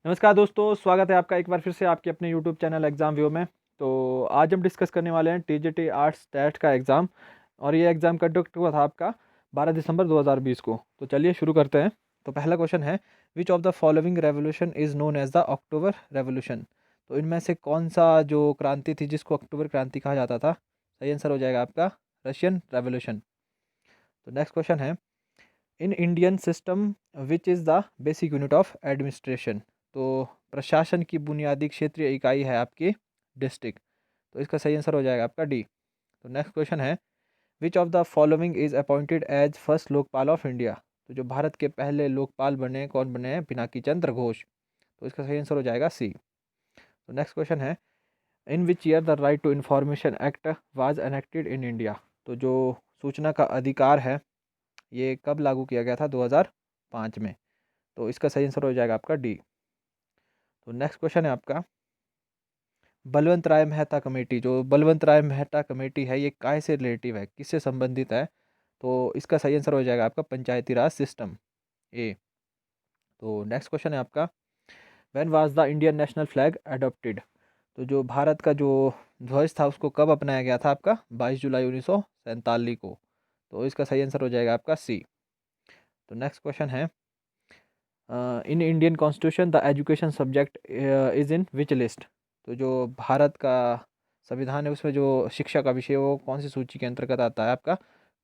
नमस्कार दोस्तों, स्वागत है आपका एक बार फिर से आपके अपने यूट्यूब चैनल एग्ज़ाम व्यू में। तो आज हम डिस्कस करने वाले हैं टीजीटी आर्ट्स टेट का एग्ज़ाम। और ये एग्ज़ाम कंडक्ट हुआ था आपका 12 दिसंबर 2020 को। तो चलिए शुरू करते हैं। तो पहला क्वेश्चन है, which of the following revolution is known as the October revolution. तो इनमें से कौन सा जो क्रांति थी जिसको अक्टूबर क्रांति कहा जाता था? सही आंसर हो जाएगा आपका रशियन रेवोल्यूशन। तो नेक्स्ट क्वेश्चन है, in Indian system which is the basic unit of administration. तो प्रशासन की बुनियादी क्षेत्रीय इकाई है आपकी डिस्ट्रिक्ट। तो इसका सही आंसर हो जाएगा आपका डी। तो नेक्स्ट क्वेश्चन है, which of the following is appointed as first Lokpal of India. तो जो भारत के पहले लोकपाल बने कौन बने हैं? पिनाकी चंद्र घोष। तो इसका सही आंसर हो जाएगा सी। तो नेक्स्ट क्वेश्चन है, in which year the right to information act was enacted in India. तो जो सूचना का अधिकार है ये कब लागू किया गया था? 2005 में। तो इसका सही आंसर हो जाएगा आपका डी। तो नेक्स्ट क्वेश्चन है आपका, बलवंत राय मेहता कमेटी। जो बलवंत राय मेहता कमेटी है ये काय से रिलेटिव है, किससे संबंधित है? तो इसका सही आंसर हो जाएगा आपका पंचायती राज सिस्टम ए। तो नेक्स्ट क्वेश्चन है आपका, when was the Indian national flag adopted. तो जो भारत का जो ध्वज था उसको कब अपनाया गया था आपका? 22 जुलाई 1947 को। तो इसका सही आंसर हो जाएगा आपका सी। तो नेक्स्ट क्वेश्चन है, in Indian constitution the education subject is in which list. तो जो भारत का संविधान है उसमें जो शिक्षा का विषय है वो कौन सी सूची के अंतर्गत आता है आपका?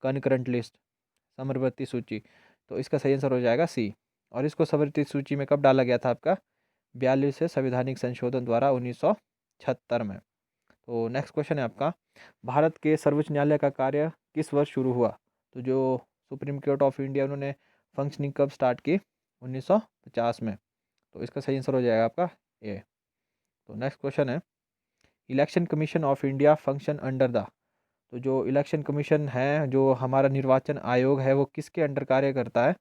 कनकरेंट लिस्ट, समवर्ती सूची। तो इसका सही आंसर हो जाएगा सी। और इसको समवर्ती सूची में कब डाला गया था आपका? 42वें संवैधानिक संशोधन द्वारा 1976 में। तो नेक्स्ट क्वेश्चन है आपका, भारत के सर्वोच्च न्यायालय का कार्य किस वर्ष शुरू हुआ? तो जो सुप्रीम कोर्ट ऑफ इंडिया उन्होंने फंक्शनिंग कब स्टार्ट की? 1950 में। तो इसका सही आंसर हो जाएगा आपका ए। तो नेक्स्ट क्वेश्चन है, election commission of India function under the. तो जो इलेक्शन कमीशन है, जो हमारा निर्वाचन आयोग है, वो किसके अंडर कार्य करता है?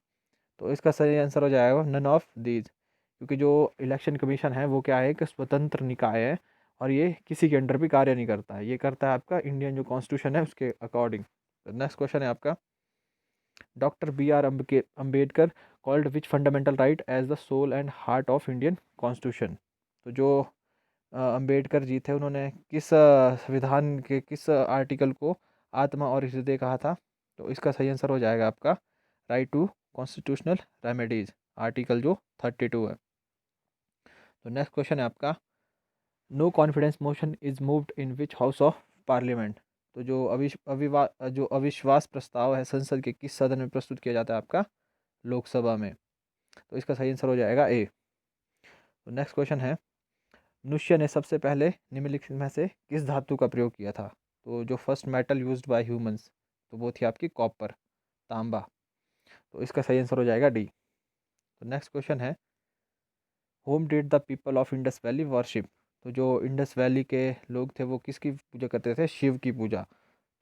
तो इसका सही आंसर हो जाएगा नन ऑफ दीज। क्योंकि जो इलेक्शन कमीशन है वो क्या है? एक स्वतंत्र निकाय है और ये किसी के अंडर भी कार्य नहीं करता है, ये करता है आपका इंडियन जो कॉन्स्टिट्यूशन है उसके अकॉर्डिंग। तो नेक्स्ट क्वेश्चन है आपका, doctor B R Ambedkar called which fundamental right as the soul and heart of Indian constitution. तो जो अम्बेडकर जी थे उन्होंने किस संविधान के किस आर्टिकल को आत्मा और हृदय कहा था? तो इसका सही आंसर हो जाएगा आपका right to constitutional remedies, article जो 32 है। तो नेक्स्ट क्वेश्चन है आपका, no confidence motion is moved in which house of parliament. तो जो अविश्वास प्रस्ताव है संसद के किस सदन में प्रस्तुत किया जाता है आपका? लोकसभा में। तो इसका सही आंसर हो जाएगा ए। तो नेक्स्ट क्वेश्चन है, मनुष्य ने सबसे पहले निम्नलिखित में से किस धातु का प्रयोग किया था? तो जो first metal used by humans, तो वो थी आपकी कॉपर, तांबा। तो इसका सही आंसर हो जाएगा डी। तो नेक्स्ट क्वेश्चन है, home did the people of Indus valley worship. तो जो इंडस वैली के लोग थे वो किसकी पूजा करते थे? शिव की पूजा।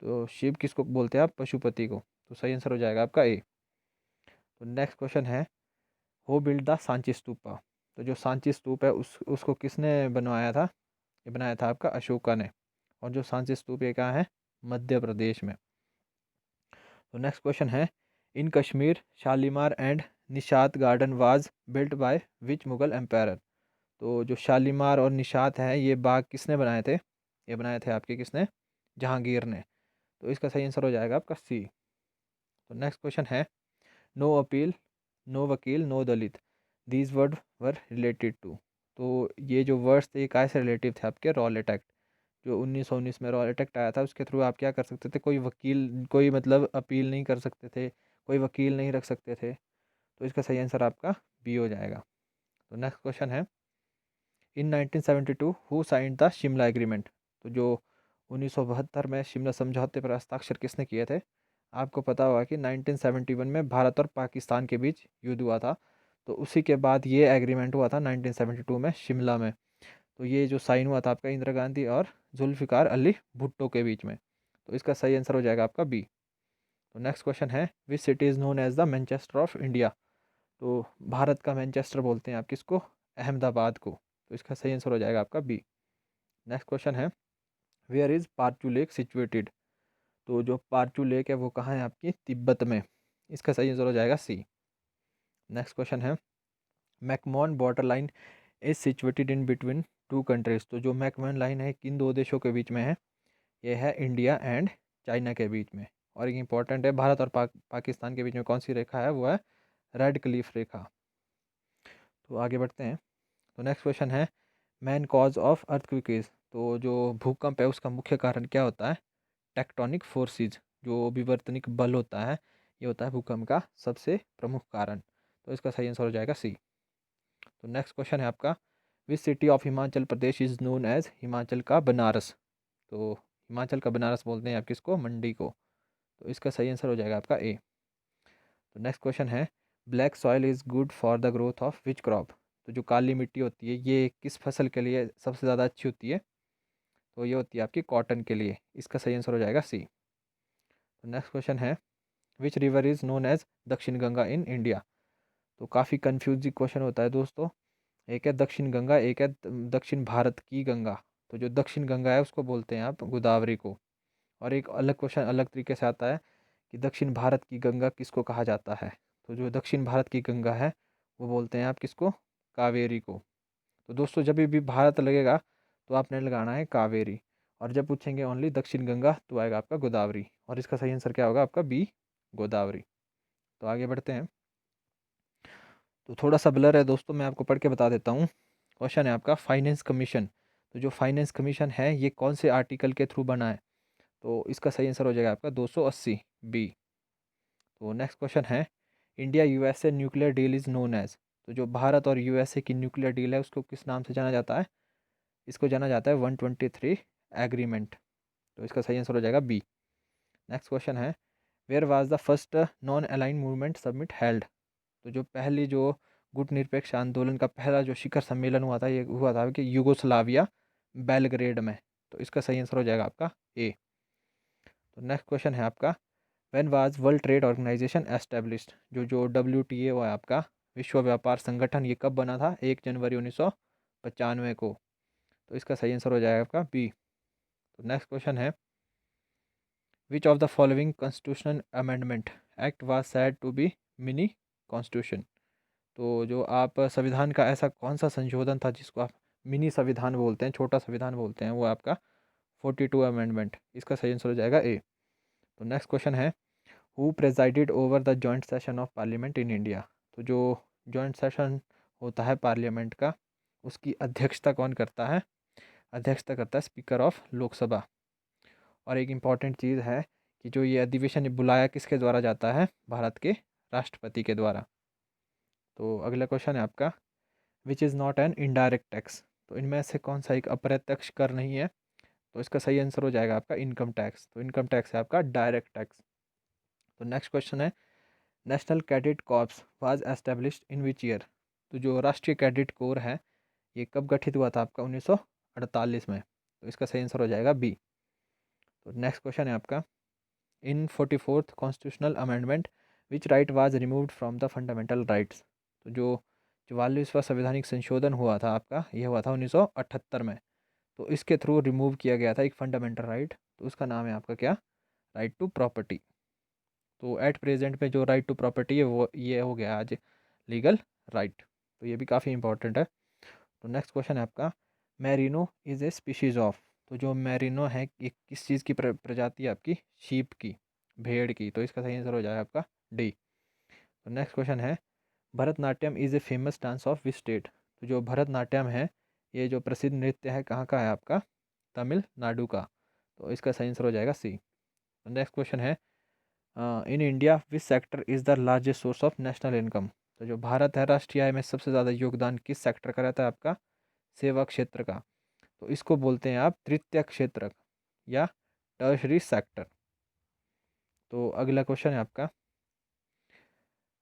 तो शिव किसको बोलते हैं आप? पशुपति को। तो सही आंसर हो जाएगा आपका ए। तो नेक्स्ट क्वेश्चन है, who build the Sanchi stupa. तो जो सांची स्तूप है उसको किसने बनवाया था? ये बनाया था आपका अशोका ने। और जो सांची स्तूप ये कहाँ है? मध्य प्रदेश में। तो नेक्स्ट क्वेश्चन है, in Kashmir Shalimar and Nishat garden was built by which Mughal empire. तो जो शालीमार और निशात है ये बाग किसने बनाए थे? ये बनाए थे आपके किसने? जहांगीर ने। तो इसका सही आंसर हो जाएगा आपका सी। तो नेक्स्ट क्वेश्चन है, no appeal, no vakil, no dalil, these word were related to. तो ये जो वर्ड्स थे ये काय से रिलेटिव थे आपके? रॉल अटैक। जो 1919 में रॉयल अटैक्ट आया था उसके थ्रू आप क्या कर सकते थे? कोई वकील, कोई मतलब अपील नहीं कर सकते थे, कोई वकील नहीं रख सकते थे। तो इसका सही आंसर आपका बी हो जाएगा। तो नेक्स्ट क्वेश्चन है, इन 1972 who signed the Shimla agreement. तो जो 1972 में शिमला समझौते पर हस्ताक्षर किसने किए थे? आपको पता होगा कि 1971 में भारत और पाकिस्तान के बीच युद्ध हुआ था। तो उसी के बाद ये एग्रीमेंट हुआ था 1972 में शिमला में। तो ये जो साइन हुआ था आपका इंदिरा गांधी और जुल्फ़िकार अली भुट्टो के बीच में। तो इसका सही आंसर हो जाएगा आपका बी। तो नेक्स्ट क्वेश्चन है, which city is known as the Manchester of India. तो भारत का मैनचेस्टर बोलते हैं आप किसको? अहमदाबाद को। तो इसका सही आंसर हो जाएगा आपका बी। नेक्स्ट क्वेश्चन है, वेयर इज़ पार्चू लेक सिचुएटेड। तो जो पार्चू लेक है वो कहाँ है आपकी? तिब्बत में। इसका सही आंसर हो जाएगा सी। नेक्स्ट क्वेश्चन है, McMahon water line is situated in between two countries. तो जो मैकमोहन लाइन है किन दो देशों के बीच में है? ये है इंडिया एंड चाइना के बीच में। और एक इम्पॉर्टेंट है, भारत और पाकिस्तान के बीच में कौन सी रेखा है? वो है रेड क्लिफ रेखा। तो आगे बढ़ते हैं। तो नेक्स्ट क्वेश्चन है मेन कॉज ऑफ अर्थक्वेक्स। तो जो भूकंप है उसका मुख्य कारण क्या होता है? टेक्टोनिक फोर्सेस, जो विवर्तनिक बल होता है, ये होता है भूकंप का सबसे प्रमुख कारण। तो इसका सही आंसर हो जाएगा सी। तो नेक्स्ट क्वेश्चन है आपका which city of Himachal Pradesh is known as Himachal का बनारस। तो हिमाचल का बनारस बोलते हैं आप किसको? मंडी को। तो इसका सही आंसर हो जाएगा आपका ए। तो नेक्स्ट क्वेश्चन है black soil is good for the growth of which crop. तो जो काली मिट्टी होती है ये किस फसल के लिए सबसे ज़्यादा अच्छी होती है? तो ये होती है आपकी कॉटन के लिए। इसका सही आंसर हो जाएगा सी। तो नेक्स्ट क्वेश्चन है which river is known as Dakshin Ganga in India. तो काफ़ी कन्फ्यूजिंग क्वेश्चन होता है दोस्तों। एक है दक्षिण गंगा, एक है दक्षिण भारत की गंगा। तो जो दक्षिण गंगा है उसको बोलते हैं आप गोदावरी को। और एक अलग क्वेश्चन अलग तरीके से आता है कि दक्षिण भारत की गंगा किसको कहा जाता है? तो जो दक्षिण भारत की गंगा है वो बोलते हैं आप किसको? कावेरी को। तो दोस्तों जब भी भारत लगेगा तो आपने लगाना है कावेरी, और जब पूछेंगे ओनली दक्षिण गंगा तो आएगा आपका गोदावरी। और इसका सही आंसर क्या होगा आपका? बी, गोदावरी। तो आगे बढ़ते हैं। तो थोड़ा सा ब्लर है दोस्तों, मैं आपको पढ़ के बता देता हूँ। क्वेश्चन है आपका फाइनेंस कमीशन। तो जो फाइनेंस कमीशन है ये कौन से आर्टिकल के थ्रू बना है? तो इसका सही आंसर हो जाएगा आपका 280 बी। तो नेक्स्ट क्वेश्चन है India USA nuclear deal is known as. तो जो भारत और यूएसए की न्यूक्लियर डील है उसको किस नाम से जाना जाता है? इसको जाना जाता है 123 एग्रीमेंट। तो इसका सही आंसर हो जाएगा बी। नेक्स्ट क्वेश्चन है where was the first non aligned movement summit held. तो जो पहली जो गुट निरपेक्ष आंदोलन का पहला जो शिखर सम्मेलन हुआ था ये हुआ था कि यूगोस्लाविया बेलग्रेड में। तो इसका सही आंसर हो जाएगा आपका ए। तो नेक्स्ट क्वेश्चन है आपका when was world trade organization established. जो WTA हुआ है आपका विश्व व्यापार संगठन, ये कब बना था? 1 जनवरी 1995 को। तो इसका सही आंसर हो जाएगा आपका बी। तो नेक्स्ट क्वेश्चन है which of the following constitutional amendment act was said to be mini constitution. तो जो आप संविधान का ऐसा कौन सा संशोधन था जिसको आप मिनी संविधान बोलते हैं, छोटा संविधान बोलते हैं, वो आपका 42 अमेंडमेंट। इसका सही आंसर हो जाएगा ए। तो नेक्स्ट क्वेश्चन है who presided over the joint session of parliament in India. तो जो जॉइंट सेशन होता है पार्लियामेंट का उसकी अध्यक्षता कौन करता है? अध्यक्षता करता है स्पीकर ऑफ लोकसभा। और एक इम्पॉर्टेंट चीज़ है कि जो ये अधिवेशन बुलाया किसके द्वारा जाता है? भारत के राष्ट्रपति के द्वारा। तो अगला क्वेश्चन है आपका which is not an indirect tax. तो इनमें से कौन सा एक अप्रत्यक्ष कर नहीं है? तो इसका सही आंसर हो जाएगा आपका इनकम टैक्स। तो इनकम टैक्स है आपका डायरेक्ट टैक्स। तो नेक्स्ट क्वेश्चन है national cadet corps was established in which year. तो जो राष्ट्रीय कैडेट कोर है ये कब गठित हुआ था आपका? 1948 में। तो इसका सही आंसर हो जाएगा बी। तो नेक्स्ट क्वेश्चन है आपका इन 44th constitutional amendment which right was removed from the fundamental rights. तो जो 44वां संवैधानिक संशोधन हुआ था आपका ये हुआ था 1978 में। तो इसके थ्रू रिमूव किया गया था एक फंडामेंटल राइट। तो उसका नाम है आपका क्या? Right to property. तो एट प्रेजेंट में जो राइट टू प्रॉपर्टी है वो ये हो गया आज लीगल राइट। तो ये भी काफ़ी इंपॉर्टेंट है। तो नेक्स्ट क्वेश्चन है आपका merino is a species of. तो जो मैरिनो है ये किस चीज़ की प्रजाति है आपकी? शीप की, भेड़ की। तो इसका सही आंसर हो जाएगा आपका डी। तो नेक्स्ट क्वेश्चन है Bharatanatyam is a famous dance of which state. तो जो भरतनाट्यम है ये जो प्रसिद्ध नृत्य है कहाँ का है आपका? तमिलनाडु का। तो इसका सही आंसर हो जाएगा सी। तो नेक्स्ट क्वेश्चन है in India which sector is the largest source of national income. तो जो भारत है राष्ट्रीय आय में सबसे ज़्यादा योगदान किस सेक्टर का रहता है आपका? सेवा क्षेत्र का। तो इसको बोलते हैं आप तृतीय क्षेत्र या टर्शरी सेक्टर। तो अगला क्वेश्चन है आपका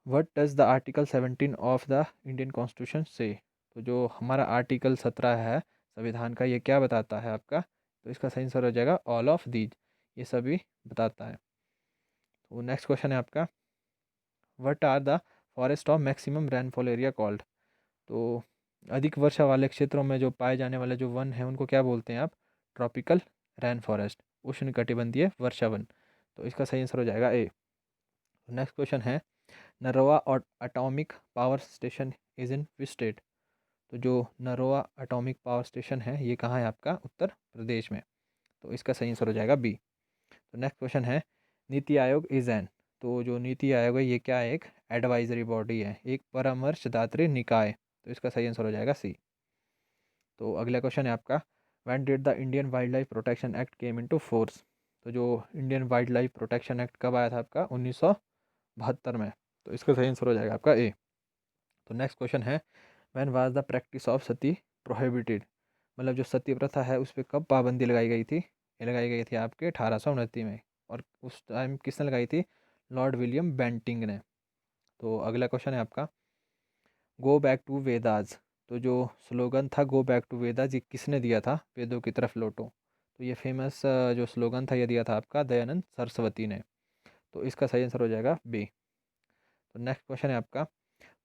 what does the article 17 of the Indian constitution से। तो जो हमारा आर्टिकल 17 है संविधान का ये क्या बताता है आपका? तो इसका सही आंसर हो जाएगा ऑल ऑफ दीज, ये सभी बताता है। तो नेक्स्ट क्वेश्चन है आपका what are the forest of maximum rainfall area called. तो अधिक वर्षा वाले क्षेत्रों में जो पाए जाने वाले जो वन हैं उनको क्या बोलते हैं आप? ट्रॉपिकल रेन फॉरेस्ट, उष्णकटिबंधीय वर्षा वन। तो इसका सही आंसर हो जाएगा ए। नेक्स्ट क्वेश्चन है नरवा और atomic power station is in which state. तो जो नरोआ एटॉमिक पावर स्टेशन है ये कहाँ है आपका, उत्तर प्रदेश में। तो इसका सही आंसर हो जाएगा बी। तो नेक्स्ट क्वेश्चन है, नीति आयोग इज एन, तो जो नीति आयोग है ये क्या है, एक एडवाइजरी बॉडी है, एक परामर्शदात्री निकाय। तो इसका सही आंसर हो जाएगा सी। तो अगला क्वेश्चन है आपका, when did the Indian wild life protection act came into force. तो जो Indian wild life protection act कब आया था आपका, 1972 में। तो इसका सही आंसर हो जाएगा आपका ए। तो नेक्स्ट क्वेश्चन है, when was the practice of Sati prohibited, मतलब जो सती प्रथा है उस पर कब पाबंदी लगाई गई थी, ये लगाई गई थी आपके 1829 में। और उस टाइम किसने लगाई थी, लॉर्ड विलियम बेंटिंग ने। तो अगला क्वेश्चन है आपका, गो बैक टू वेदास, तो जो स्लोगन था गो बैक टू वेदास ये किसने दिया था, वेदों की तरफ लौटो। तो ये फेमस जो स्लोगन था ये दिया था आपका दयानंद सरस्वती ने। तो इसका सही आंसर हो जाएगा बी। तो नेक्स्ट क्वेश्चन है आपका,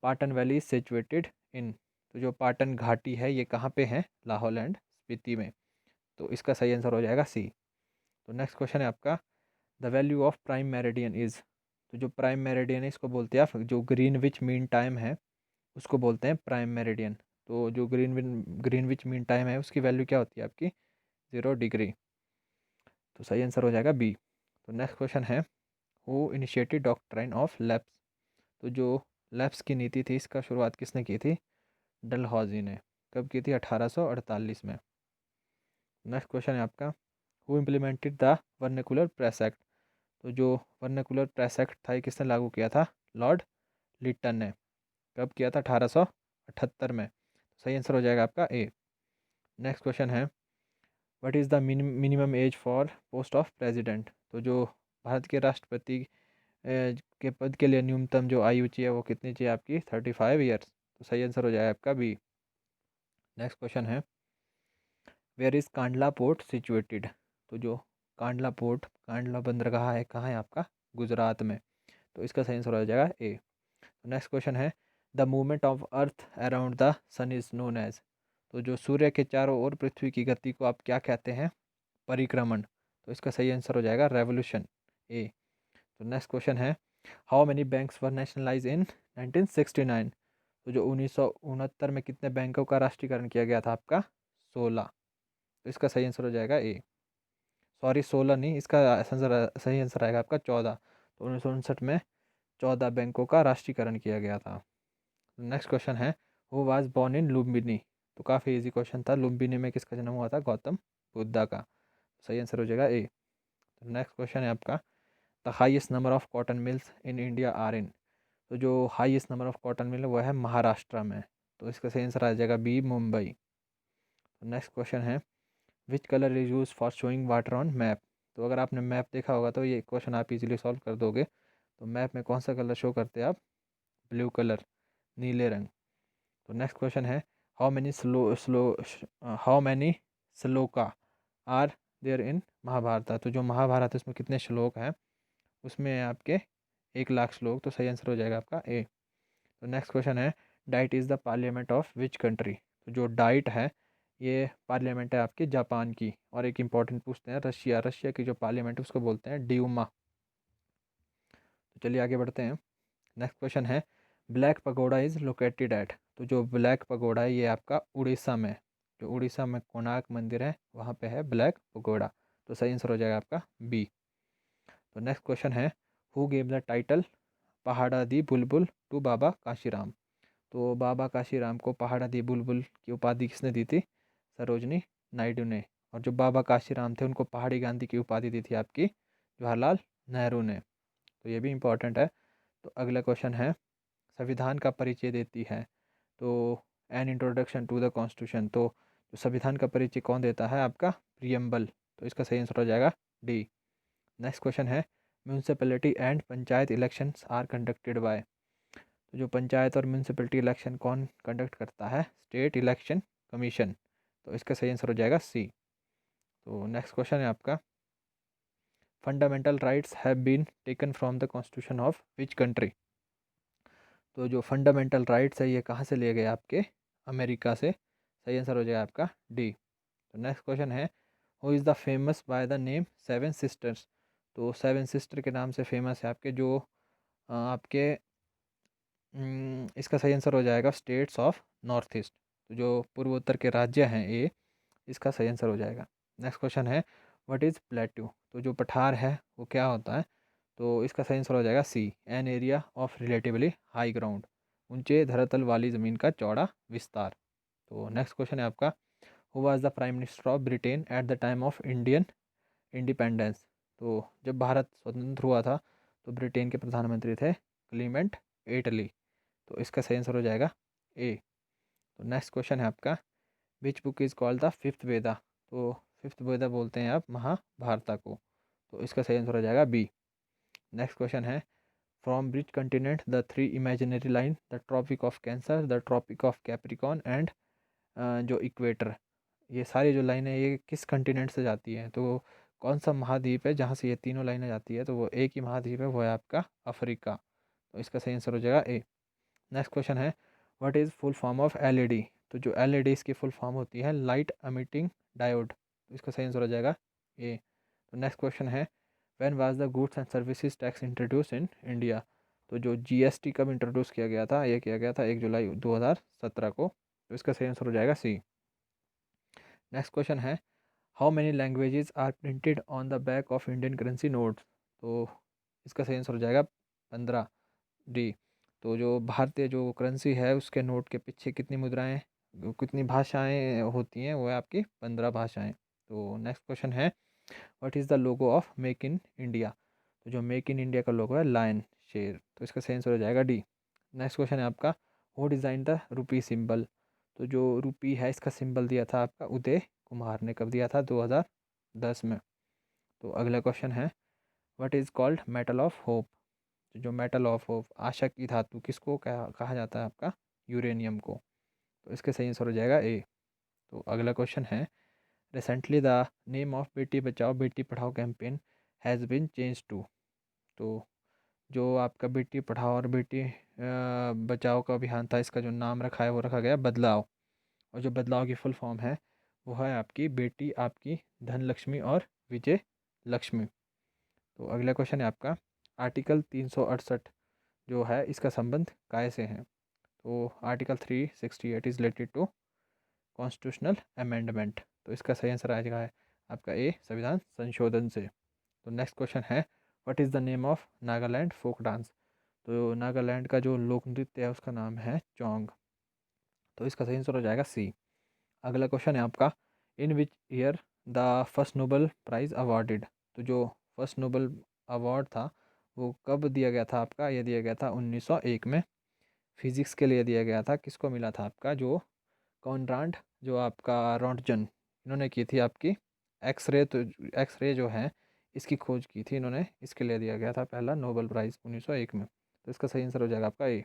Patan valley is situated in, तो जो पाटन घाटी है ये कहाँ पे है, लाहौल एंड स्पीति में। तो इसका सही आंसर हो जाएगा सी। तो नेक्स्ट क्वेश्चन है आपका, the value of prime meridian is, तो जो प्राइम मेरिडियन है इसको बोलते हैं आप, जो ग्रीनविच मीन टाइम है उसको बोलते हैं प्राइम मेरिडियन। तो जो ग्रीनविच मीन टाइम है उसकी वैल्यू क्या होती है आपकी, 0 डिग्री। तो सही आंसर हो जाएगा बी। तो नेक्स्ट क्वेश्चन है, who initiated doctrine of lapse, तो जो लैप्स की नीति थी इसका शुरुआत किसने की थी, डलहौजी ने। कब की थी, 1848 में। नेक्स्ट क्वेश्चन है आपका, who implemented the vernacular press act, तो जो वर्नाकुलर प्रेस एक्ट था ये किसने लागू किया था, लॉर्ड लिटन ने। कब किया था, 1878 में। सही आंसर हो जाएगा आपका ए। नेक्स्ट क्वेश्चन है, what is the minimum age for post of president, तो जो भारत के राष्ट्रपति के पद के लिए न्यूनतम जो आयु चाहिए वो कितनी चाहिए आपकी, 35 ईयर्स। तो सही आंसर हो जाएगा आपका बी। नेक्स्ट क्वेश्चन है, where is Kandla port situated, तो जो कांडला पोर्ट, कांडला बंदरगाह है कहाँ है आपका, गुजरात में। तो इसका सही आंसर हो जाएगा ए। नेक्स्ट क्वेश्चन है, the movement of earth around the sun is known as, तो जो सूर्य के चारों ओर पृथ्वी की गति को आप क्या कहते हैं, परिक्रमण। तो इसका सही आंसर हो जाएगा रेवोल्यूशन, ए। तो नेक्स्ट क्वेश्चन है, how many banks were nationalise इन 1969, तो जो 1969 में कितने बैंकों का राष्ट्रीयकरण किया गया था आपका, 16। तो इसका सही आंसर हो जाएगा ए। सॉरी 16 नहीं, इसका सही आंसर आएगा आपका 14। तो 1959 में 14 बैंकों का राष्ट्रीयकरण किया गया था। नेक्स्ट क्वेश्चन है, who was born in Lumbini, तो काफ़ी इजी क्वेश्चन था, लुम्बिनी में किसका जन्म हुआ था, गौतम बुद्धा का। सही आंसर हो जाएगा ए। तो नेक्स्ट क्वेश्चन है आपका, the highest number of cotton mills in India are in, तो जो highest number of cotton mill है वो है महाराष्ट्र में। तो इसका सही आंसर आ जाएगा बी, मुंबई। तो नेक्स्ट क्वेश्चन है, which colour is use for showing water on map, तो अगर आपने मैप देखा होगा तो ये क्वेश्चन आप इजीली सॉल्व कर दोगे। तो मैप में कौन सा कलर शो करते हैं आप, ब्लू कलर, नीले रंग। तो नेक्स्ट क्वेश्चन है, how many how many shloka are there in Mahabharata, तो जो महाभारत है उसमें कितने श्लोक हैं, उसमें आपके 1 लाख श्लोक। तो सही आंसर हो जाएगा आपका ए। तो नेक्स्ट क्वेश्चन है, diet is the parliament of which country, तो जो डाइट है ये पार्लियामेंट है आपकी जापान की। और एक इंपॉर्टेंट पूछते हैं, रशिया, रशिया की जो पार्लियामेंट है उसको बोलते हैं ड्यूमा। तो चलिए आगे बढ़ते हैं। नेक्स्ट क्वेश्चन है, black pagoda is located at, तो जो ब्लैक पगोडा है ये आपका उड़ीसा में, जो उड़ीसा में कोणार्क मंदिर है वहाँ पे है ब्लैक पगोडा। तो सही आंसर हो जाएगा आपका बी। तो नेक्स्ट क्वेश्चन है, हु गेव द टाइटल पहाड़ा दी बुलबुल टू बाबा काशीराम, तो बाबा काशीराम को पहाड़ा दी बुलबुल की उपाधि किसने दी थी, सरोजनी नायडू ने। और जो बाबा काशीराम थे उनको पहाड़ी गांधी की उपाधि दी थी आपकी जवाहरलाल नेहरू ने। तो ये भी इम्पोर्टेंट है। तो अगला क्वेश्चन है, संविधान का परिचय देती है, तो an introduction to the constitution, तो जो संविधान का परिचय कौन देता है आपका, प्रियम्बल। तो इसका सही आंसर हो जाएगा डी। नेक्स्ट क्वेश्चन है, municipality and panchayat elections are conducted by, तो जो पंचायत और म्यूनसिपैलिटी इलेक्शन कौन कंडक्ट करता है, स्टेट इलेक्शन कमीशन। तो इसका सही आंसर हो जाएगा सी। तो नेक्स्ट क्वेश्चन है आपका, fundamental rights have been taken from the constitution of which country, तो जो फंडामेंटल राइट्स है ये कहाँ से लिए गए आपके, अमेरिका से। सही आंसर हो जाएगा आपका डी। तो नेक्स्ट क्वेश्चन है, who is the famous by the name seven sisters, तो सेवन सिस्टर के नाम से फेमस है आपके जो आपके इसका सही आंसर हो जाएगा स्टेट्स ऑफ नॉर्थ ईस्ट। तो जो पूर्वोत्तर के राज्य हैं ये, इसका सही आंसर हो जाएगा। नेक्स्ट क्वेश्चन है व्हाट इज़ प्लेट्यू, तो जो पठार है वो क्या होता है, तो इसका सही आंसर हो जाएगा C, an area of relatively high ground, ऊंचे धरातल वाली ज़मीन का चौड़ा विस्तार। तो नेक्स्ट क्वेश्चन है आपका who was the prime minister of Britain at the time of Indian independence, तो जब भारत स्वतंत्र हुआ था तो ब्रिटेन के प्रधानमंत्री थे क्लीमेंट एटली, तो इसका सही आंसर हो जाएगा ए। तो नेक्स्ट क्वेश्चन है आपका which book is called the fifth Veda, तो फिफ्थ वेदा बोलते हैं आप महाभारता को, तो इसका सही आंसर हो जाएगा बी। नेक्स्ट क्वेश्चन है फ्रॉम ब्रिच continent the three imaginary line the tropic of cancer the tropic of Capricorn and जो इक्वेटर, ये सारी जो लाइनें ये किस कंटिनेंट से जाती हैं, तो कौन सा महाद्वीप है जहाँ से ये तीनों लाइनें जाती है, तो वो एक ही महाद्वीप है, वो है आपका अफ्रीका, तो इसका सही आंसर हो जाएगा ए। नेक्स्ट क्वेश्चन है what is full form of LED, तो जो एलईडी इसकी फुल फॉर्म होती है लाइट एमिटिंग डायोड, तो इसका सही आंसर हो जाएगा ए। तो नेक्स्ट क्वेश्चन है when was the goods and services tax introduce in India, तो जो जीएसटी कब इंट्रोड्यूस किया गया था, ये किया गया था 1 जुलाई 2017 को, तो इसका सही आंसर हो जाएगा सी। नेक्स्ट क्वेश्चन है how many languages are printed on the back of Indian currency notes, तो इसका सही आंसर हो जाएगा 15 डी। तो जो भारतीय जो करेंसी है उसके नोट के पीछे कितनी मुद्राएं कितनी भाषाएं होती हैं, वो है आपकी 15 भाषाएं। तो नेक्स्ट क्वेश्चन है what is the logo of make in India, तो जो मेक इन इंडिया का लोगो है लायन शेर, तो इसका सही आंसर हो जाएगा डी। नेक्स्ट क्वेश्चन है आपका who design the rupee symbol, तो जो रुपी है इसका सिंबल दिया था आपका उदय कुमार ने, कब दिया था 2010 में। तो अगला क्वेश्चन है what is called metal of hope, जो मेटल ऑफ होप आशा की धातु किसको कहा जाता है आपका यूरेनियम को, तो इसके सही आंसर हो जाएगा ए। तो अगला क्वेश्चन है रिसेंटली द नेम ऑफ बेटी Bachao Beti Padhao campaign has been change to, तो जो आपका बेटी पढ़ाओ और बेटी बचाओ का अभियान था इसका जो नाम रखा है वो रखा गया बदलाव, और जो बदलाव की फुल फॉर्म है वो है आपकी बेटी आपकी धन लक्ष्मी और विजय लक्ष्मी। तो अगला क्वेश्चन है आपका आर्टिकल 368 जो है इसका संबंध काय से है, तो article 368 is related to constitutional amendment, तो इसका सही आंसर आएगा है आपका ए संविधान संशोधन से। तो नेक्स्ट क्वेश्चन है what is the name of Nagaland folk dance, तो नागालैंड का जो लोक नृत्य है उसका नाम है चोंग, तो इसका सही आंसर हो जाएगा सी। अगला क्वेश्चन है आपका in which year the first Nobel prize awarded, तो जो फर्स्ट नोबल अवार्ड था वो कब दिया गया था आपका, ये दिया गया था 1901 में। फिजिक्स के लिए दिया गया था, किसको मिला था आपका जो कॉनराड जो आपका रॉन्टजन, इन्होंने की थी आपकी एक्सरे, तो एक्सरे जो है इसकी खोज की थी इन्होंने, इसके लिए दिया गया था पहला नोबेल प्राइज़ 1901 में, तो इसका सही आंसर हो जाएगा आपका ए।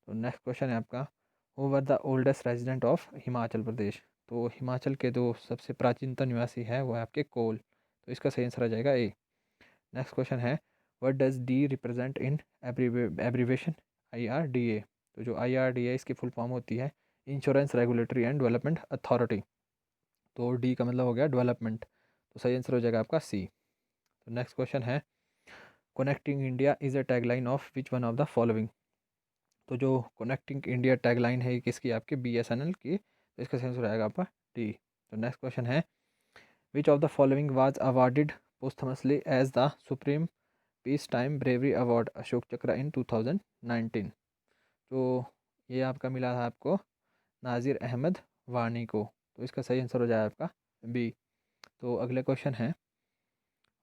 तो नेक्स्ट क्वेश्चन है आपका who were the oldest resident of Himachal Pradesh, तो हिमाचल के जो सबसे प्राचीनतम निवासी है वो है आपके कोल, तो इसका सही आंसर आ जाएगा ए। नेक्स्ट क्वेश्चन है what does D represent in abbreviation IRDA, तो जो IRDA इसकी फुल फॉर्म होती है insurance regulatory and development authority, तो डी का मतलब हो गया डेवलपमेंट, तो सही आंसर हो जाएगा आपका सी। तो नेक्स्ट क्वेश्चन है connecting India is a tagline of which one of the following, तो जो कनेक्टिंग इंडिया टैगलाइन है ये किसकी आपकी BSNL की, तो इसका सही आंसर आएगा आपका डी। तो नेक्स्ट क्वेश्चन है which of the following was awarded posthumously as the supreme peace time bravery award Ashok Chakra in 2019, तो ये आपका मिला था आपको नाजिर अहमद वानी को, तो इसका सही आंसर हो जाएगा आपका बी। तो अगले क्वेश्चन है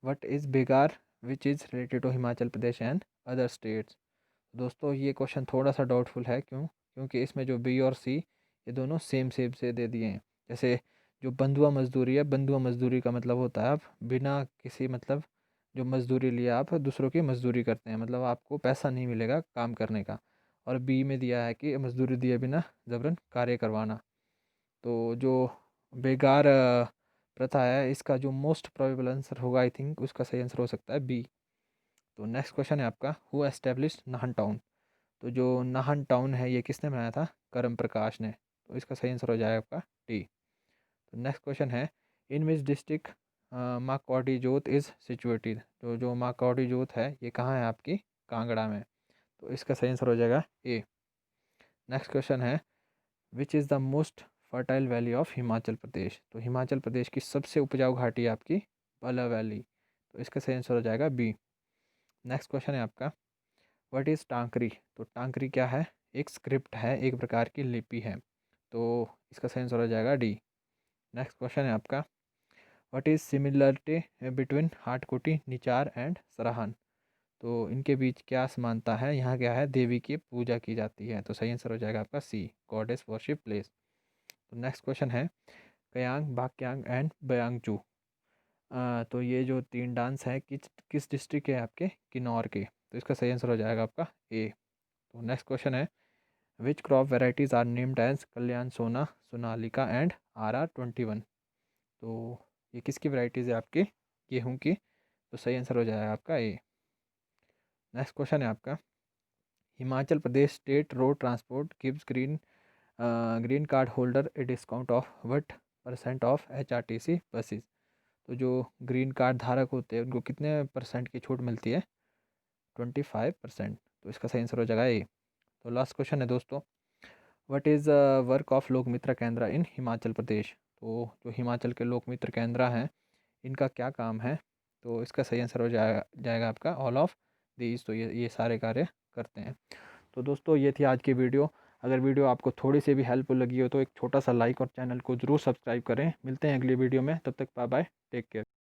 what is begar which is related to Himachal Pradesh and other states, दोस्तों ये क्वेश्चन थोड़ा सा डाउटफुल है, क्यों, क्योंकि इसमें जो बी और सी ये दोनों सेम सेम से दे दिए हैं। जैसे जो बंधुआ मजदूरी है, बंधुआ मजदूरी का मतलब होता है आप बिना किसी मतलब जो मजदूरी लिए आप दूसरों की मजदूरी करते हैं, मतलब आपको पैसा नहीं मिलेगा काम करने का, और बी में दिया है कि मजदूरी दिए बिना जबरन कार्य करवाना। तो जो बेगार प्रथा है इसका जो मोस्ट प्रोबेबल आंसर होगा आई थिंक उसका सही आंसर हो सकता है बी। तो नेक्स्ट क्वेश्चन है आपका हु एस्टेब्लिश्ड नाहन टाउन, तो जो नाहन टाउन है ये किसने बनाया था, करम प्रकाश ने, तो इसका सही आंसर हो जाएगा आपका डी। तो नेक्स्ट क्वेश्चन है इन विच डिस्ट्रिक्ट माँ कौड़ी जोत इज़ सिचुएटेड, तो जो माँ कौड़ी जोत है ये कहाँ है आपकी कांगड़ा में, तो इसका सही आंसर हो जाएगा ए। नेक्स्ट क्वेश्चन है which is the most fertile valley of Himachal Pradesh. तो हिमाचल प्रदेश की सबसे उपजाऊ घाटी है आपकी पला वैली। तो इसका सही आंसर हो जाएगा बी। नेक्स्ट क्वेश्चन है आपका, व्हाट इज़ टांकरी। तो टांकरी क्या है, एक स्क्रिप्ट है, एक प्रकार की लिपि है। तो इसका सही आंसर हो जाएगा डी। नेक्स्ट क्वेश्चन है आपका, what is similarity between Hatkoti, Nichar and Sarahan. तो इनके बीच क्या समानता है, यहाँ क्या है, देवी की पूजा की जाती है। तो सही आंसर हो जाएगा आपका सी, गॉडेस वर्शिप प्लेस। तो नेक्स्ट क्वेश्चन है, कयांग, बाक्यांग एंड बयांगचू। तो ये जो तीन डांस है किस किस डिस्ट्रिक्ट के हैं आपके, किन्नौर के। तो इसका सही आंसर हो जाएगा आपका ए। तो नेक्स्ट क्वेश्चन है, which crop varieties are named as Kalyan Sona, Sonalika and RR21। तो ये किसकी वैरायटीज़ है आपकी, गेहूँ की। तो सही आंसर हो जाएगा आपका ए। नेक्स्ट क्वेश्चन है आपका, Himachal Pradesh state road transport gives green card holder a discount off what % off HRTC buses. तो जो ग्रीन कार्ड धारक होते हैं उनको कितने % की छूट मिलती है, 25%। तो इसका सही आंसर हो जाएगा ए। तो लास्ट क्वेश्चन है दोस्तों, व्हाट इज़ वर्क ऑफ लोक मित्र केंद्र इन हिमाचल प्रदेश। तो जो हिमाचल के लोक मित्र केंद्र हैं इनका क्या काम है। तो इसका सही आंसर हो जाएगा आपका ऑल ऑफ दीज। तो ये सारे कार्य करते हैं। तो दोस्तों ये थी आज की वीडियो। अगर वीडियो आपको थोड़ी सी भी हेल्पफुल लगी हो तो एक छोटा सा लाइक और चैनल को ज़रूर सब्सक्राइब करें। मिलते हैं अगली वीडियो में, तब तक बाय बाय, टेक केयर।